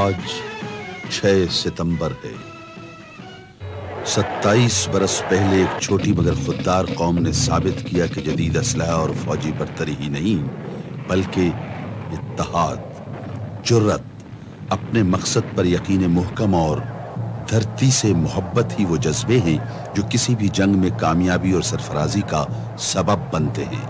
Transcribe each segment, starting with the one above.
आज 6 सितंबर है। 27 बरस पहले एक छोटी मगर खुददार कौम ने साबित किया कि जदीद असलहा और फौजी बर्तरी ही नहीं बल्कि इत्तेहाद, जुर्रत, अपने मकसद पर यकीन मुहकम और धरती से मोहब्बत ही वो जज्बे हैं जो किसी भी जंग में कामयाबी और सरफराजी का सबब बनते हैं।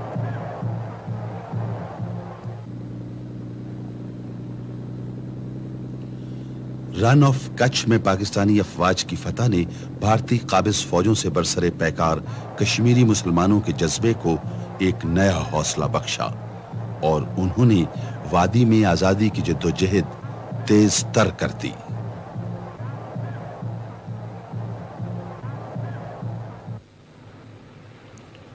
रन ऑफ कच्छ में पाकिस्तानी अफवाज की फतह ने भारतीय काबिज फौजों से बरसरे पैकार कश्मीरी मुसलमानों के जज्बे को एक नया हौसला बख्शा और उन्होंने वादी में आजादी की जद्दोजहद तेज तर कर दी।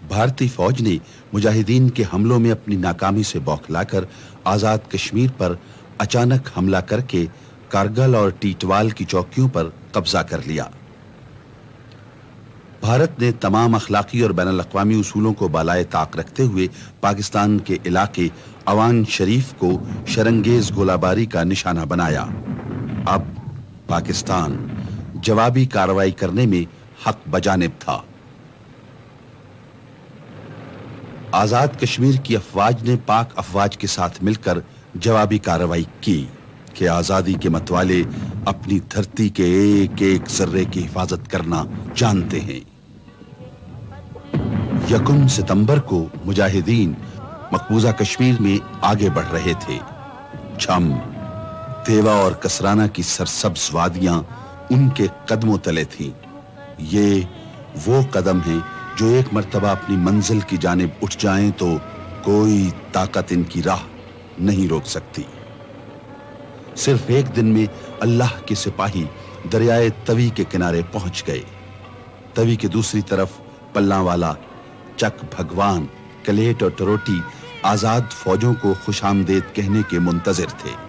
भारतीय फौज ने मुजाहिदीन के हमलों में अपनी नाकामी से बौखलाकर आजाद कश्मीर पर अचानक हमला करके कारगिल और टीटवाल की चौकियों पर कब्जा कर लिया। भारत ने तमाम अखलाकी और बैनुल-अक़वामी उसूलों को बालाए ताक रखते हुए पाकिस्तान के इलाके अवान शरीफ को शरंगेज गोलाबारी का निशाना बनाया। अब पाकिस्तान जवाबी कार्रवाई करने में हक बजानिब था। आजाद कश्मीर की अफवाज ने पाक अफवाज के साथ मिलकर जवाबी कार्रवाई की कि आजादी के मतवाले अपनी धरती के एक एक जर्रे की हिफाजत करना जानते हैं। 1 सितंबर को मुजाहिदीन मकबूजा कश्मीर में आगे बढ़ रहे थे। छम, देवा और कसराना की सरसब्ज वादियां उनके कदमों तले थीं। ये वो कदम हैं जो एक मर्तबा अपनी मंजिल की जानिब उठ जाएं तो कोई ताकत इनकी राह नहीं रोक सकती। सिर्फ एक दिन में अल्लाह के सिपाही दरियाए तवी के किनारे पहुंच गए। तवी के दूसरी तरफ पल्लावाला, चक भगवान, कलेट और टरोटी आजाद फौजों को खुशामदेद कहने के मुंतजिर थे।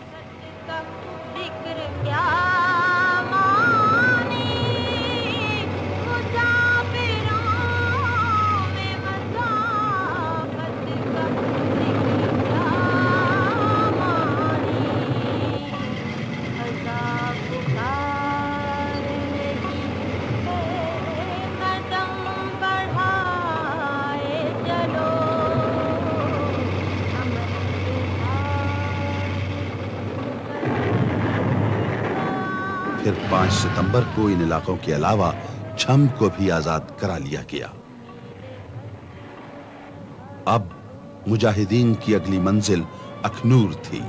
फिर 5 सितंबर को इन इलाकों के अलावा छम को भी आजाद करा लिया गया। अब मुजाहिदीन की अगली मंजिल अखनूर थी।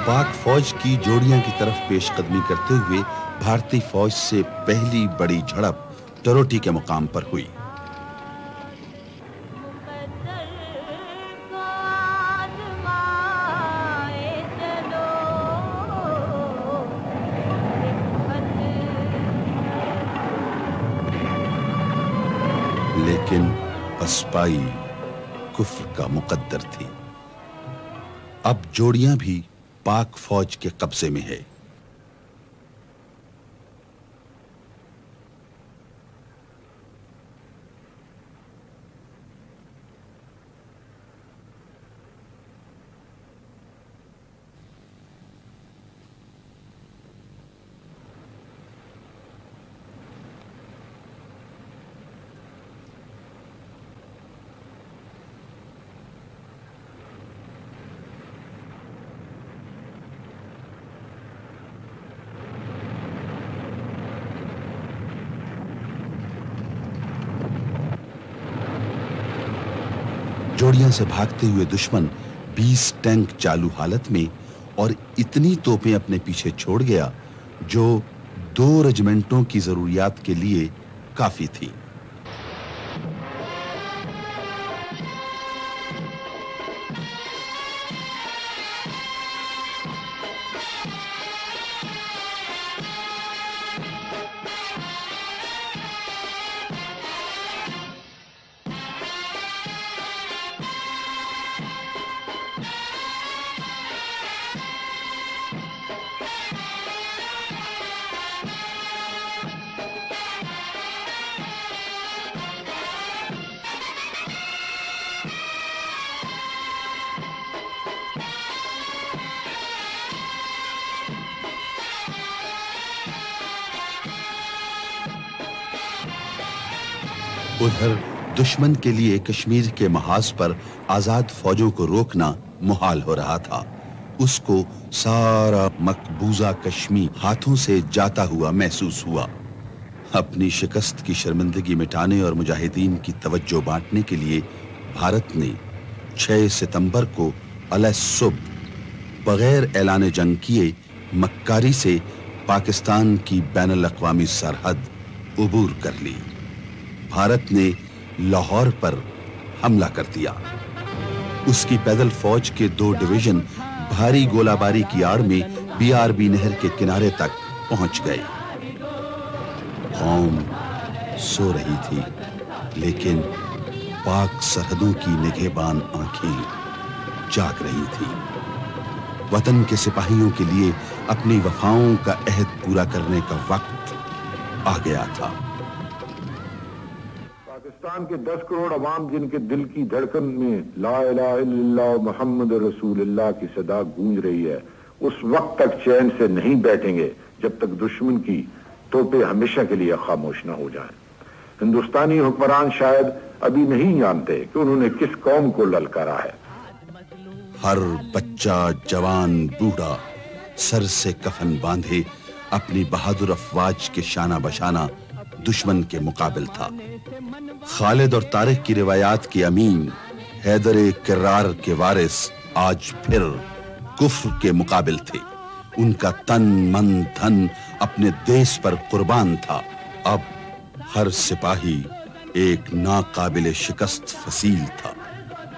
पाक फौज की जोड़ियां की तरफ पेशकदमी करते हुए भारतीय फौज से पहली बड़ी झड़प टरोटी के मुकाम पर हुई। लेकिन पसपाई कुफ्र का मुकद्दर थी। अब जोड़ियां भी पाक फौज के कब्जे में है। जोड़ियां से भागते हुए दुश्मन 20 टैंक चालू हालत में और इतनी तोपें अपने पीछे छोड़ गया जो 2 रेजिमेंटों की जरूरियात के लिए काफी थी। ادھر دشمن کے لیے کشمیر کے محاذ پر آزاد فوجوں کو روکنا محال ہو رہا تھا۔ اس کو سارا مقبوضہ کشمیر ہاتھوں سے جاتا ہوا محسوس ہوا۔ اپنی شکست کی شرمندگی مٹانے اور مجاہدین کی توجہ بانٹنے کے لیے بھارت نے 6 ستمبر کو علیہ صبح بغیر اعلان جنگ کیے مکاری سے پاکستان کی بین الاقوامی سرحد عبور کر لی۔ بھارت نے لاہور پر حملہ کر دیا۔ اس کی پیدل فوج کے 2 ڈویژن بھاری گولہ باری کی آڑ میں BRB نہر کے کنارے تک پہنچ گئے۔ قوم سو رہی تھی، لیکن پاک سرحدوں کی نگہبان آنکھیں جاگ رہی تھی۔ وطن کے سپاہیوں کے لیے اپنی وفاؤں کا عہد پورا کرنے کا وقت آ گیا تھا۔ پاکستان کے 10 کروڑ عوام جن کے دل کی دھڑکن میں لا الہ الا اللہ محمد رسول اللہ کی صدا گونج رہی ہے، اس وقت تک چین سے نہیں بیٹھیں گے جب تک دشمن کی توپیں ہمیشہ کے لیے خاموش نہ ہو جائیں۔ ہندوستانی حکمران شاید ابھی نہیں جانتے کہ انہوں نے کس قوم کو للکارا ہے۔ ہر بچہ، جوان، بوڑھا سر سے کفن باندھے اپنی بہادر افواج کے شانہ بشانہ دشمن کے مقابل تھا۔ خالد اور طارق کی روایات کے امین، حیدر کرار کے وارث آج پھر کفر کے مقابل تھے۔ ان کا تن من دھن اپنے دیس پر قربان تھا۔ اب ہر سپاہی ایک ناقابل شکست فصیل تھا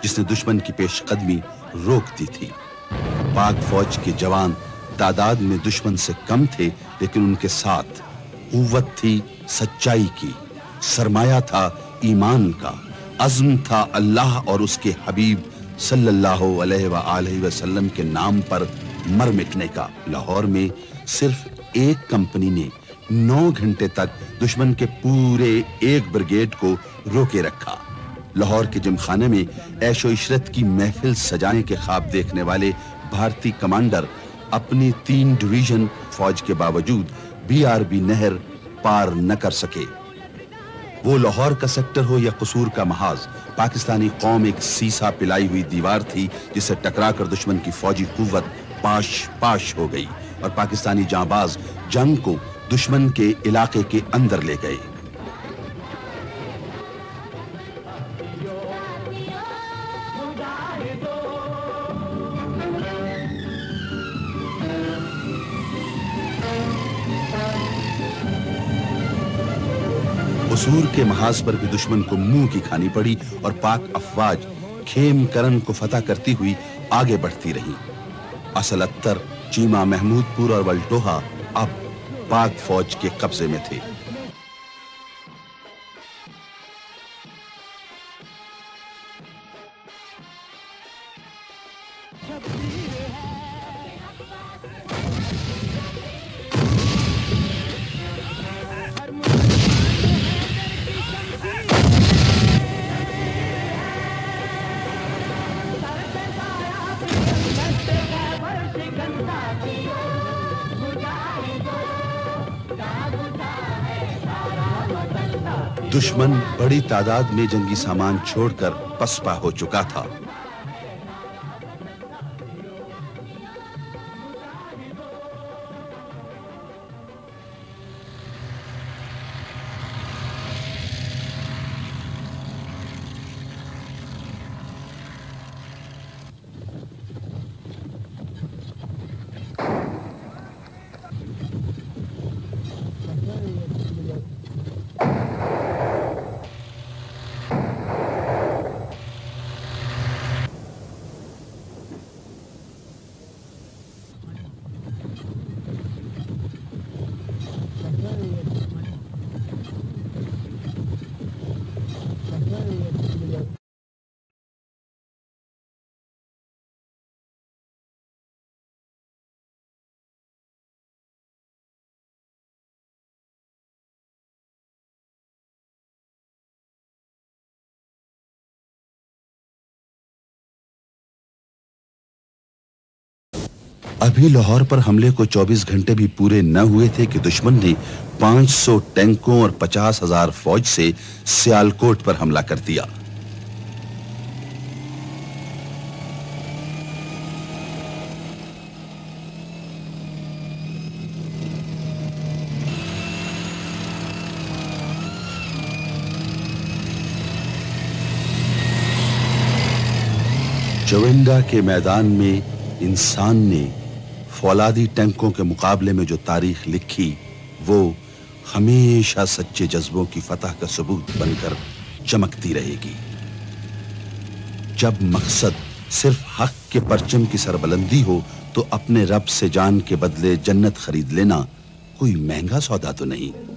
جس نے دشمن کی پیش قدمی روک دی تھی۔ پاک فوج کے جوان تعداد میں دشمن سے کم تھے، لیکن ان کے ساتھ قوت تھی سچائی کی، سرمایہ تھا ایمان کا، عزم تھا اللہ اور اس کے حبیب صلی اللہ علیہ وآلہ وسلم کے نام پر مر مٹنے کا۔ لاہور میں صرف ایک کمپنی نے 9 گھنٹے تک دشمن کے پورے ایک بریگیڈ کو روکے رکھا۔ لاہور کے جم خانے میں عیش و عشرت کی محفل سجانے کے خواب دیکھنے والے بھارتی کمانڈر اپنی 3 ڈویژن فوج کے باوجود BRB نہر پار نہ کر سکے۔ وہ لاہور کا سیکٹر ہو یا قصور کا محاذ، پاکستانی قوم ایک سیسا پلائی ہوئی دیوار تھی جس سے ٹکرا کر دشمن کی فوجی قوت پاش پاش ہو گئی اور پاکستانی جانباز جنگ کو دشمن کے علاقے کے اندر لے گئے۔ قصور کے محاذ پر بھی دشمن کو منہ کی کھانی پڑی اور پاک افواج کھیم کرن کو فتح کرتی ہوئی آگے بڑھتی رہی۔ اصل اتر، چیمہ، محمود پور اور ولٹوہا اب پاک فوج کے قبضے میں تھے۔ دشمن بڑی تعداد میں جنگی سامان چھوڑ کر پسپا ہو چکا تھا۔ ابھی لاہور پر حملے کو 24 گھنٹے بھی پورے نہ ہوئے تھے کہ دشمن نے 500 ٹینکوں اور 50,000 فوج سے سیالکوٹ پر حملہ کر دیا۔ چوینڈا کے میدان میں انسان نے فولادی ٹینکوں کے مقابلے میں جو تاریخ لکھی وہ ہمیشہ سچے جذبوں کی فتح کا ثبوت بن کر چمکتی رہے گی۔ جب مقصد صرف حق کے پرچم کی سربلندی ہو تو اپنے رب سے جان کے بدلے جنت خرید لینا کوئی مہنگا سودا تو نہیں۔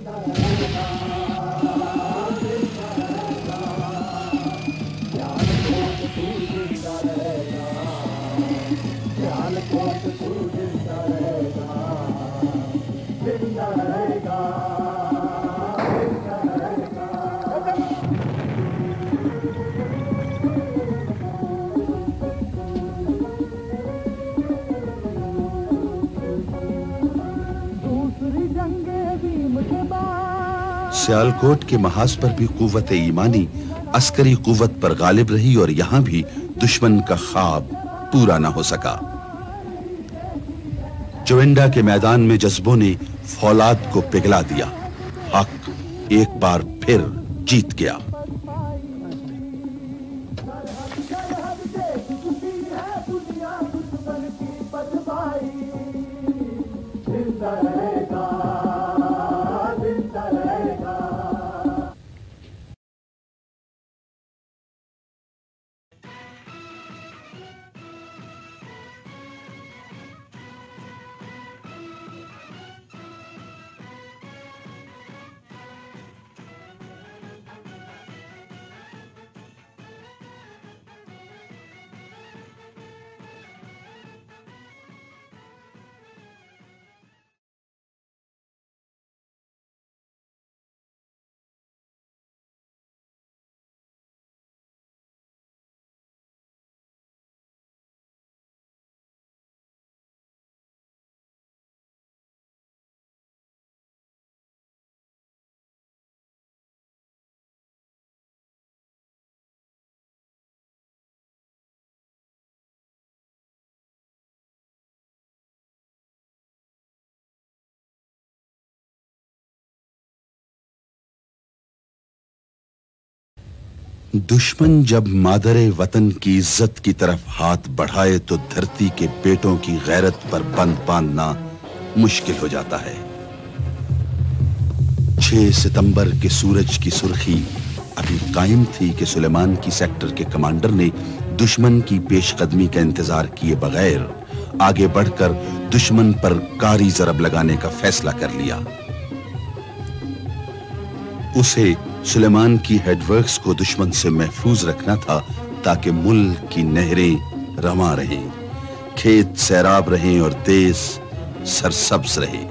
سیالکوٹ کے محاذ پر بھی قوت ایمانی عسکری قوت پر غالب رہی اور یہاں بھی دشمن کا خواب پورا نہ ہو سکا۔ چوینڈا کے میدان میں جذبوں نے فولاد کو پگھلا دیا۔ حق ایک بار پھر جیت گیا۔ دشمن جب مادر وطن کی عزت کی طرف ہاتھ بڑھائے تو دھرتی کے بیٹوں کی غیرت پر بند باندھنا مشکل ہو جاتا ہے۔ 6 ستمبر کے سورج کی سرخی ابھی قائم تھی کہ سلیمان کی سیکٹر کے کمانڈر نے دشمن کی پیش قدمی کا انتظار کیے بغیر آگے بڑھ کر دشمن پر کاری ضرب لگانے کا فیصلہ کر لیا۔ اسے سلیمان کی ہیڈ ورکس کو دشمن سے محفوظ رکھنا تھا تاکہ ملک کی نہریں رواں رہیں، کھیت سیراب رہیں اور دیس سرسبز رہے۔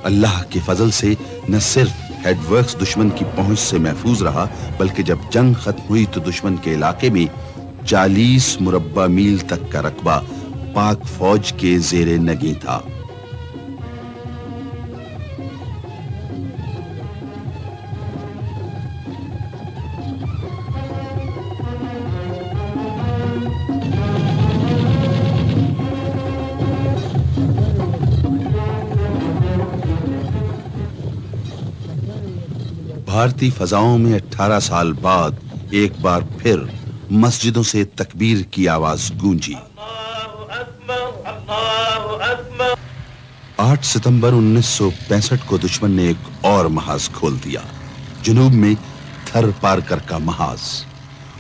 اللہ کے فضل سے نہ صرف ہیڈ ورکس دشمن کی پہنچ سے محفوظ رہا بلکہ جب جنگ ختم ہوئی تو دشمن کے علاقے میں 40 مربع میل تک کا رقبہ پاک فوج کے زیر نگیں تھا۔ بھارتی فضاؤں میں 18 سال بعد ایک بار پھر مسجدوں سے تکبیر کی آواز گونجی۔ 8 ستمبر 1965 کو دشمن نے ایک اور محاذ کھول دیا، جنوب میں تھر پارکر کا محاذ۔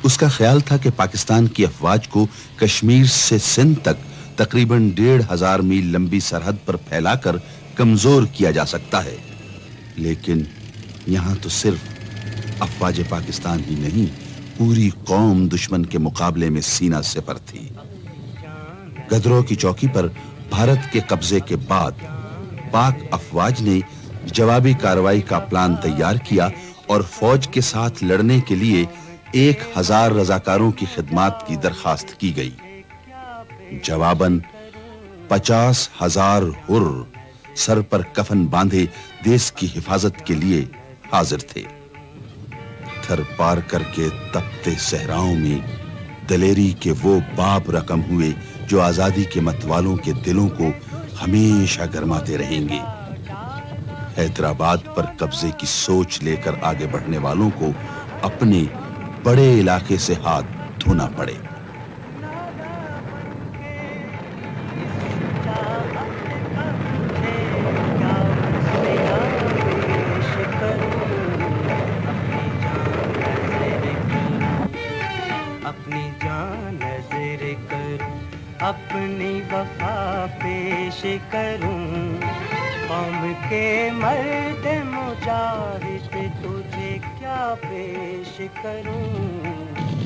اس کا خیال تھا کہ پاکستان کی افواج کو کشمیر سے سندھ تک تقریباً 1500 میل لمبی سرحد پر پھیلا کر کمزور کیا جا سکتا ہے، لیکن یہاں تو صرف افواج پاکستان ہی نہیں، پوری قوم دشمن کے مقابلے میں سینہ سپر تھی۔ گدروں کی چوکی پر بھارت کے قبضے کے بعد پاک افواج نے جوابی کارروائی کا پلان تیار کیا اور فوج کے ساتھ لڑنے کے لیے 1000 رضاکاروں کی خدمات کی درخواست کی گئی۔ جواباً 50,000 हुर सर पर कफन बांधे देश की हिफाजत के लिए हाजिर थे। थर पार करके तपते सहराओं में दलेरी के वो बाप रकम हुए जो आजादी के मतवालों के दिलों को हमेशा गरमाते रहेंगे। हैदराबाद पर कब्जे की सोच लेकर आगे बढ़ने वालों को अपने बड़े इलाके से हाथ धोना पड़े। अपनी वफा पेश करूं, कौम के मर्द मुजाहिद तुझे क्या पेश करूं,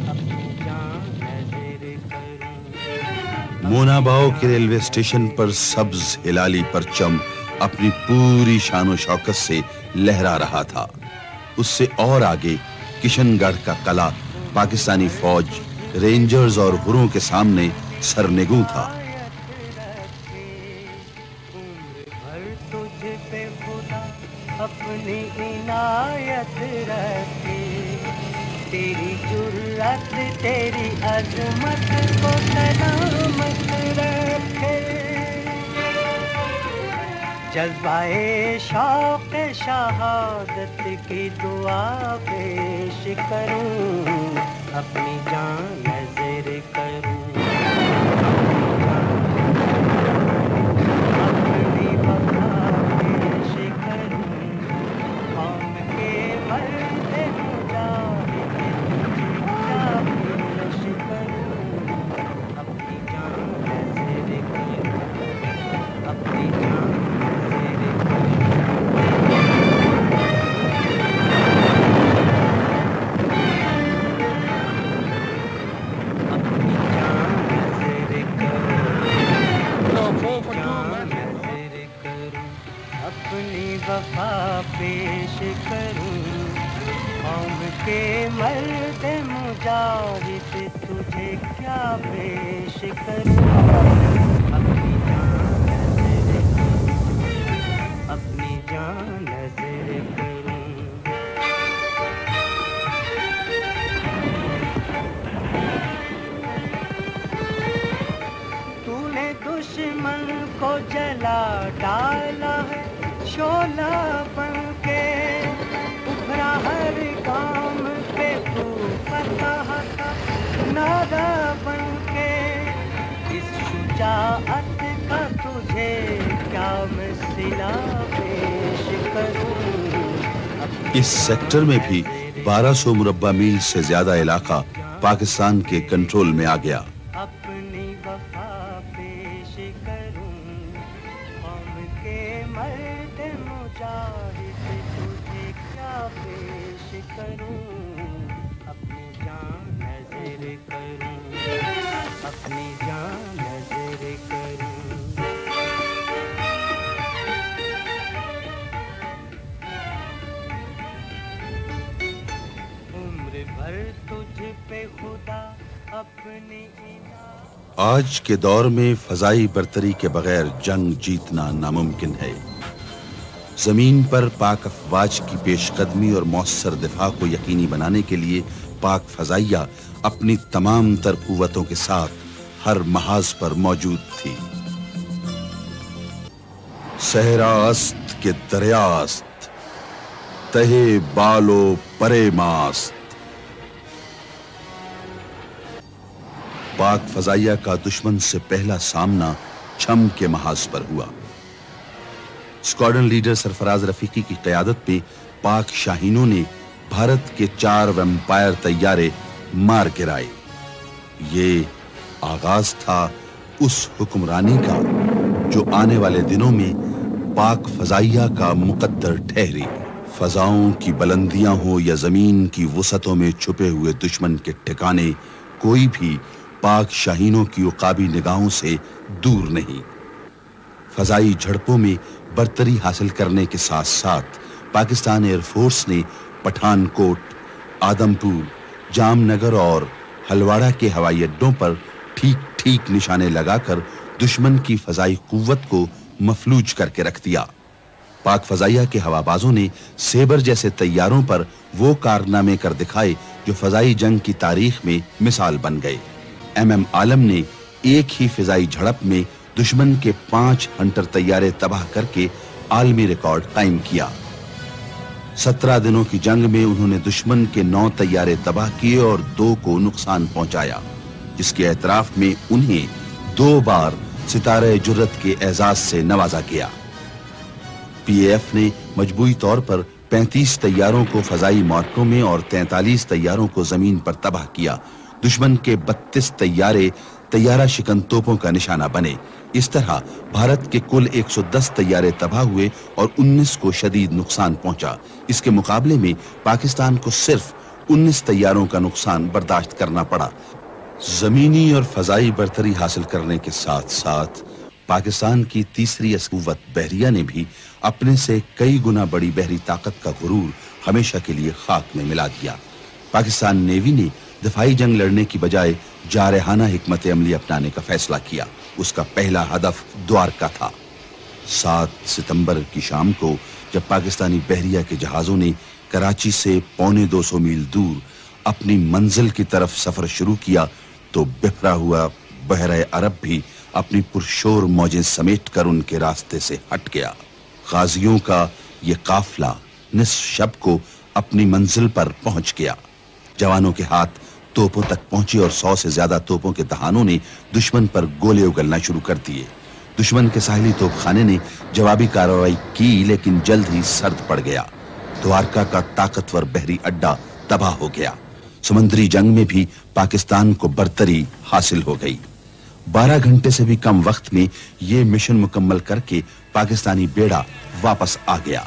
अपनी जान नज़र करूं। मोनाबाव के रेलवे स्टेशन पर सब्ज हिलाली परचम अपनी पूरी शान और शौकत से लहरा रहा था। उससे और आगे किशनगढ़ का कला पाकिस्तानी फौज, रेंजर्स और हुरों के सामने सरनेगू था। तुझ पे खुदा अपनी इनायत रखे, तेरी जुर्रत तेरी अजमत को सलामत रखे। जज्बाए शौक शहादत की दुआ पेश करूं, अपनी जान नज़र करूं। वफा पेश करूं, कौम के मर्द मुजाहिद तुझे क्या पेश करूं, अपनी जान नज़र करूं, अपनी जान नज़र करूं। तूने दुश्मन को जला डाला है, शोला बन के उभरा हर काम पे तू फतह का नादा बन के। इस शुजाअत का तुझे क्या मैं सिला पेश करूं। इस सेक्टर में भी 1200 मुरब्बा मील से ज्यादा इलाका पाकिस्तान के कंट्रोल में आ गया। अपनी वफा पेश करूं, कौम के मर्द मुजाहिद तुझे क्या पेश करूं, अपनी जान नज़र करूं, अपनी जान नज़र करूं। उम्र भर तुझ पे खुदा अपनी आज के दौर में फजाई बर्तरी के बगैर जंग जीतना नामुमकिन है। जमीन पर पाक अफवाज की पेशकदमी और मौसर दिफा को यकीनी बनाने के लिए पाक फजाइया अपनी तमाम तर कुव्वतों के साथ हर महाज पर मौजूद थी। सहरास्त के दरियास्त, तहे बालो परे मास्त। पाक फजाइया का दुश्मन से पहला सामना छम के महाज पर हुआ। स्क्वाड्रन लीडर सरफराज रफीकी की क़यादत में पाक शाहीनों ने भारत के 4 वैम्पायर तैयारे मार गिराए। ये आगाज था उस हुक्मरानी का जो आने वाले दिनों में पाक फजाइया का मुकद्दर ठहरी। फजाओं की बुलंदियां हो या जमीन की वसतों में छुपे हुए दुश्मन के ठिकाने, कोई भी पाक शाहीनों की उकाबी निगाहों से दूर नहीं। फजाई झड़पों में बर्तरी हासिल करने के साथ साथ पाकिस्तान एयरफोर्स ने पठानकोट, आदमपुर, जामनगर और हलवाड़ा के हवाई अड्डों पर ठीक ठीक निशाने लगाकर दुश्मन की फजाई कुव्वत को मफलूज करके रख दिया। पाक फजाइया के हवाबाजों ने सेबर जैसे तैयारों पर वो कारनामे कर दिखाए जो फजाई जंग की तारीख में मिसाल बन गए। MM आलम ने एक ही फिजाई झड़प में दुश्मन के 5 हंटर तैयारे तबाह करके आलमी रिकॉर्ड कायम किया। 17 दिनों की जंग में उन्होंने दुश्मन के 9 तैयारे तबाह किए और 2 को नुकसान पहुंचाया, जिसके एतराफ में उन्हें 2 बार सितारे जुर्रत के एजाज से नवाजा गया। PAF ने मजबूरी तौर पर 35 तैयारों को फजाई मार्कों में और 43 तैयारों को जमीन पर तबाह किया। दुश्मन के 32 तैयारे तैयारा शिकन तोपों का निशाना बने। इस तरह भारत के कुल 110 तैयारे तबाह हुए और 19 को शदीद नुकसान पहुंचा। इसके मुकाबले में पाकिस्तान को सिर्फ 19 तैयारों का नुकसान बर्दाश्त करना पड़ा। जमीनी और फजाई बरतरी हासिल करने के साथ साथ पाकिस्तान की तीसरी कुव्वत बहरिया ने भी अपने से कई गुना बड़ी बहरी ताकत का गुरूर हमेशा के लिए खाक में मिला दिया। पाकिस्तान नेवी ने दफाई जंग लड़ने की बजाय जारहाना हिकमत अमली अपनाने का फैसला किया। उसका पहला हदफ द्वारका था। 7 सितंबर की शाम को जब पाकिस्तानी बहरिया के जहाजों ने कराची से 250 मील दूर अपनी मंजिल की तरफ सफर शुरू किया तो बिखरा हुआ बहरे अरब भी अपनी पुरशोर मौजें समेट कर उनके रास्ते से हट गया। गाजियों का ये काफिला निस्फ शब को अपनी मंजिल पर पहुंच गया। जवानों के हाथ तोपों तक पहुंचे और 100 से ज्यादा तोपों के दहानों ने दुश्मन पर गोले उगलना शुरू कर दिए। दुश्मन के साहिली तोपखाने ने जवाबी कार्रवाई की, लेकिन जल्द ही सर्द पड़ गया। द्वारका का ताकतवर बहरी अड्डा तबाह हो गया। समुद्री जंग में भी पाकिस्तान को बरतरी हासिल हो गई। 12 घंटे से भी कम वक्त में यह मिशन मुकम्मल करके पाकिस्तानी बेड़ा वापस आ गया।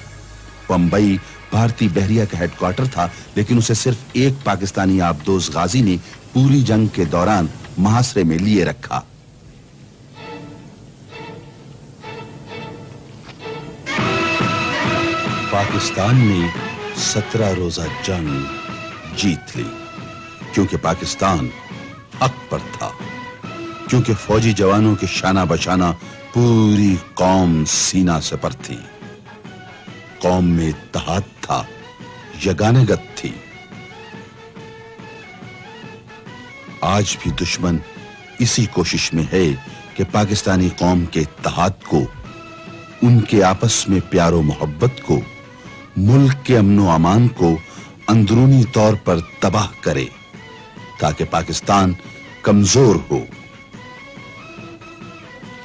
बंबई भारतीय बहरिया का हेडक्वार्टर था, लेकिन उसे सिर्फ एक पाकिस्तानी आबदोज गाजी ने पूरी जंग के दौरान मुहासरे में लिए रखा। पाकिस्तान ने 17 रोजा जंग जीत ली, क्योंकि पाकिस्तान हक पर था, क्योंकि फौजी जवानों के शाना बशाना पूरी कौम सीना से पर थी। कौम में इत्तेहाद था, यगानगत थी। आज भी दुश्मन इसी कोशिश में है कि पाकिस्तानी कौम के इत्तेहाद को, उनके आपस में प्यारो मोहब्बत को, मुल्क के अमनो अमान को अंदरूनी तौर पर तबाह करे, ताकि पाकिस्तान कमजोर हो।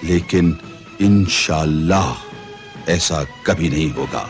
लेकिन इंशाअल्लाह ऐसा कभी नहीं होगा।